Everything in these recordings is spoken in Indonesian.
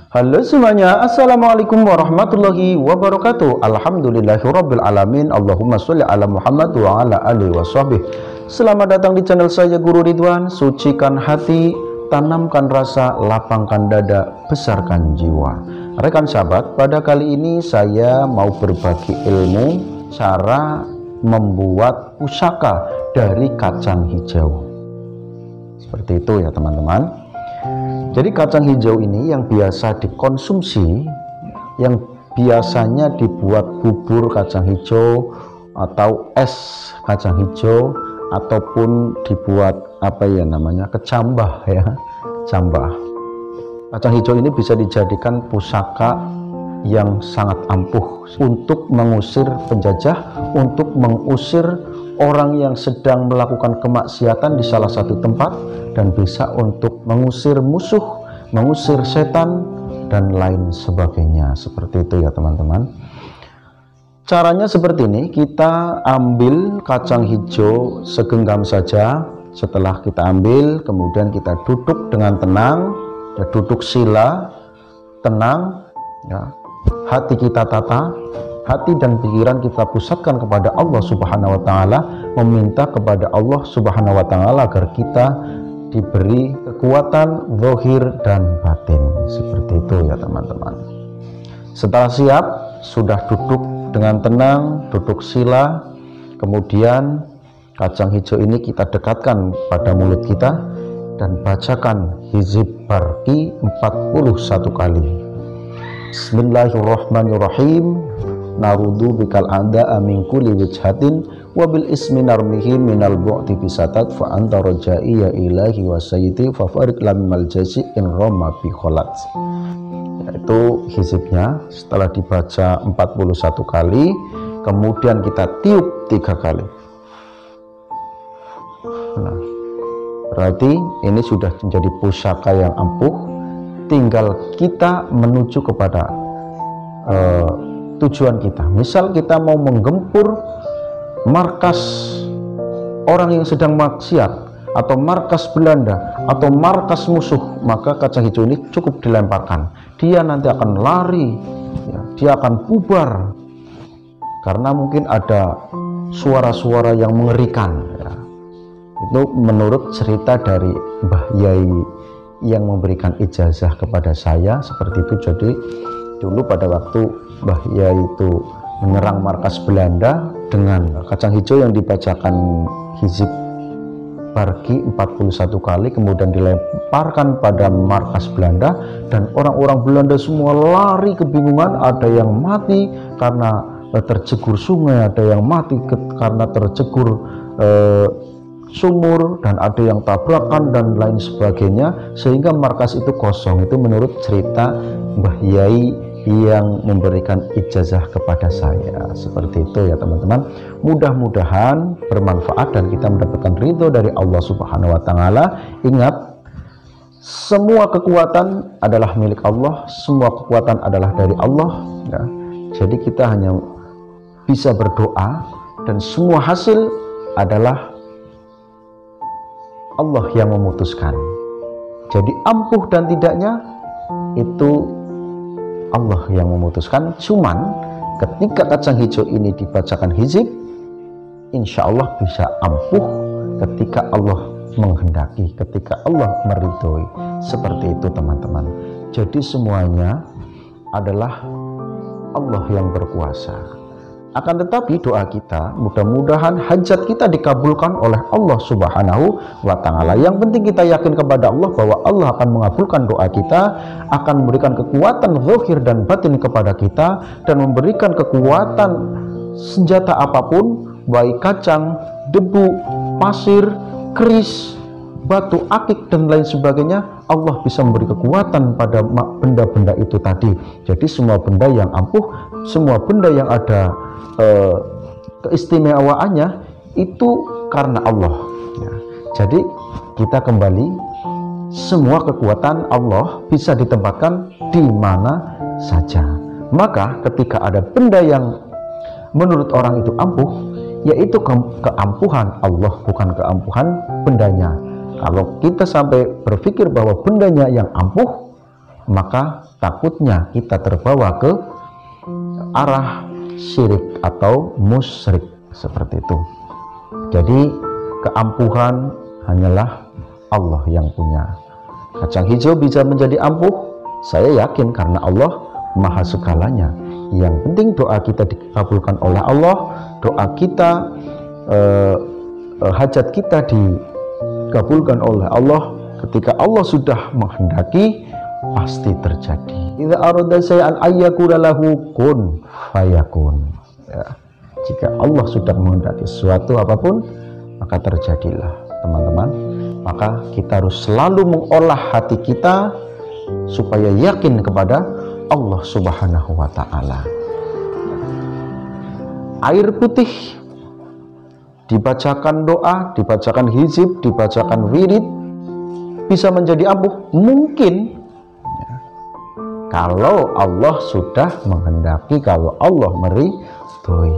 Halo semuanya, Assalamualaikum warahmatullahi wabarakatuh. Alhamdulillahirabbil alamin. Allahumma sholli ala Muhammad wa ala alihi washabbihi. Selamat datang di channel saya Guru Ridwan. Sucikan hati, tanamkan rasa, lapangkan dada, besarkan jiwa. Rekan sahabat, pada kali ini saya mau berbagi ilmu cara membuat pusaka dari kacang hijau. Seperti itu ya teman-teman. Jadi kacang hijau ini yang biasa dikonsumsi, yang biasanya dibuat bubur kacang hijau atau es kacang hijau, ataupun dibuat kecambah ya, cambah. Kacang hijau ini bisa dijadikan pusaka yang sangat ampuh untuk mengusir penjajah, untuk mengusir orang yang sedang melakukan kemaksiatan di salah satu tempat, dan bisa untuk mengusir musuh, mengusir setan, dan lain sebagainya. Seperti itu ya teman-teman. Caranya seperti ini, kita ambil kacang hijau segenggam saja. Setelah kita ambil, kemudian kita duduk dengan tenang, ya, duduk sila, tenang, ya. Hati kita tata, hati dan pikiran kita pusatkan kepada Allah Subhanahu wa Ta'ala, meminta kepada Allah Subhanahu wa Ta'ala agar kita diberi kekuatan zahir dan batin. Seperti itu ya teman-teman. Setelah siap, sudah duduk dengan tenang, duduk sila, kemudian kacang hijau ini kita dekatkan pada mulut kita dan bacakan hizib barqi 41 kali. Bismillahirrahmanirrahim. Narudu bikal anda min kulli wijhatin wabil ismi narmihi minal bu'ti bisatat fa anta rajai ya ilahi wa sayyidi fa farid lamal jazi in roma bi kholat. Yaitu hizibnya. Setelah dibaca 41 kali, kemudian kita tiup 3 kali. Nah, berarti ini sudah menjadi pusaka yang ampuh. Tinggal kita menuju kepada tujuan kita. Misal kita mau menggempur markas orang yang sedang maksiat, atau markas Belanda, atau markas musuh, maka kacang hijau ini cukup dilemparkan. Dia nanti akan lari, ya, dia akan bubar, karena mungkin ada suara-suara yang mengerikan, ya. Itu menurut cerita dari Mbah Yai yang memberikan ijazah kepada saya, seperti itu. Jadi dulu pada waktu Mbah Yai itu menyerang markas Belanda, dengan kacang hijau yang dibacakan hizib barqi 41 kali kemudian dilemparkan pada markas Belanda, dan orang-orang Belanda semua lari kebingungan. Ada yang mati karena terjegur sungai, ada yang mati karena terjegur sumur, dan ada yang tabrakan dan lain sebagainya, sehingga markas itu kosong. Itu menurut cerita Mbah Yai yang memberikan ijazah kepada saya. Seperti itu ya teman-teman. Mudah-mudahan bermanfaat dan kita mendapatkan ridho dari Allah Subhanahu wa Ta'ala. Ingat, semua kekuatan adalah milik Allah, semua kekuatan adalah dari Allah, ya. Jadi kita hanya bisa berdoa, dan semua hasil adalah Allah yang memutuskan. Jadi ampuh dan tidaknya itu Allah yang memutuskan. Cuman ketika kacang hijau ini dibacakan hizib, insya Allah bisa ampuh ketika Allah menghendaki, ketika Allah meridhoi. Seperti itu teman-teman. Jadi semuanya adalah Allah yang berkuasa. Akan tetapi doa kita, mudah-mudahan hajat kita dikabulkan oleh Allah Subhanahu wa Ta'ala. Yang penting kita yakin kepada Allah bahwa Allah akan mengabulkan doa kita, akan memberikan kekuatan zahir dan batin kepada kita, dan memberikan kekuatan senjata apapun, baik kacang, debu, pasir, keris, batu akik, dan lain sebagainya. Allah bisa memberi kekuatan pada benda-benda itu tadi. Jadi semua benda yang ampuh, semua benda yang ada keistimewaannya itu karena Allah, ya. Jadi kita kembali, semua kekuatan Allah bisa ditempatkan di mana saja. Maka ketika ada benda yang menurut orang itu ampuh, yaitu keampuhan Allah, bukan keampuhan bendanya. Kalau kita sampai berpikir bahwa bendanya yang ampuh, maka takutnya kita terbawa ke arah syirik atau musyrik seperti itu. Jadi keampuhan hanyalah Allah yang punya. Kacang hijau bisa menjadi ampuh, saya yakin, karena Allah maha segalanya. Yang penting doa kita dikabulkan oleh Allah, doa kita, hajat kita dikabulkan oleh Allah. Ketika Allah sudah menghendaki, pasti terjadi. Idza arada syai'an ayyakuna lahu kun fayakun. Ya. Jika Allah sudah menghendaki sesuatu apapun, maka terjadilah, teman-teman. Maka kita harus selalu mengolah hati kita supaya yakin kepada Allah Subhanahu wa ta'ala. Air putih, dibacakan doa, dibacakan hizib, dibacakan wirid, bisa menjadi ampuh? Mungkin, ya, kalau Allah sudah menghendaki, kalau Allah meridhoi.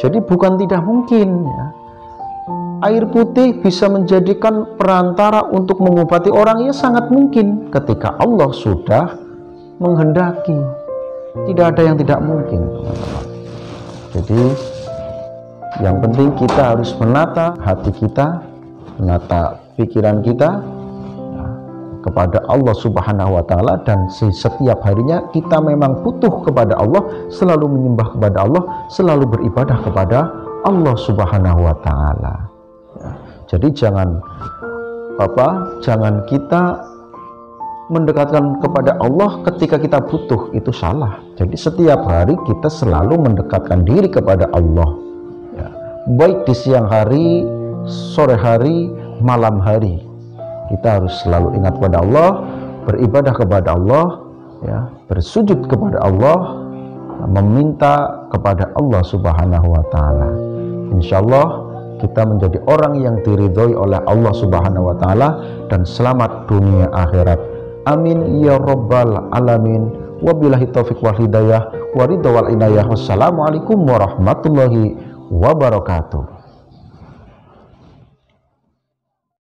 Jadi bukan tidak mungkin, ya. Air putih bisa menjadikan perantara untuk mengobati orang, ya sangat mungkin ketika Allah sudah menghendaki. Tidak ada yang tidak mungkin, teman-teman. Jadi yang penting kita harus menata hati kita, menata pikiran kita, ya, kepada Allah Subhanahu wa ta'ala. Dan setiap harinya kita memang butuh kepada Allah, selalu menyembah kepada Allah, selalu beribadah kepada Allah Subhanahu wa ta'ala. Ya, jadi jangan kita mendekatkan kepada Allah ketika kita butuh, itu salah. Jadi setiap hari kita selalu mendekatkan diri kepada Allah, ya, baik di siang hari, sore hari, malam hari. Kita harus selalu ingat kepada Allah, beribadah kepada Allah, ya, bersujud kepada Allah, meminta kepada Allah Subhanahu wa ta'ala. Insyaallah kita menjadi orang yang diridhoi oleh Allah Subhanahu wa ta'ala dan selamat dunia akhirat. Amin ya rabbal alamin. Wabillahi taufiq wal hidayah wa ridha wal inayah. Wassalamualaikum warahmatullahi wabarakatuh.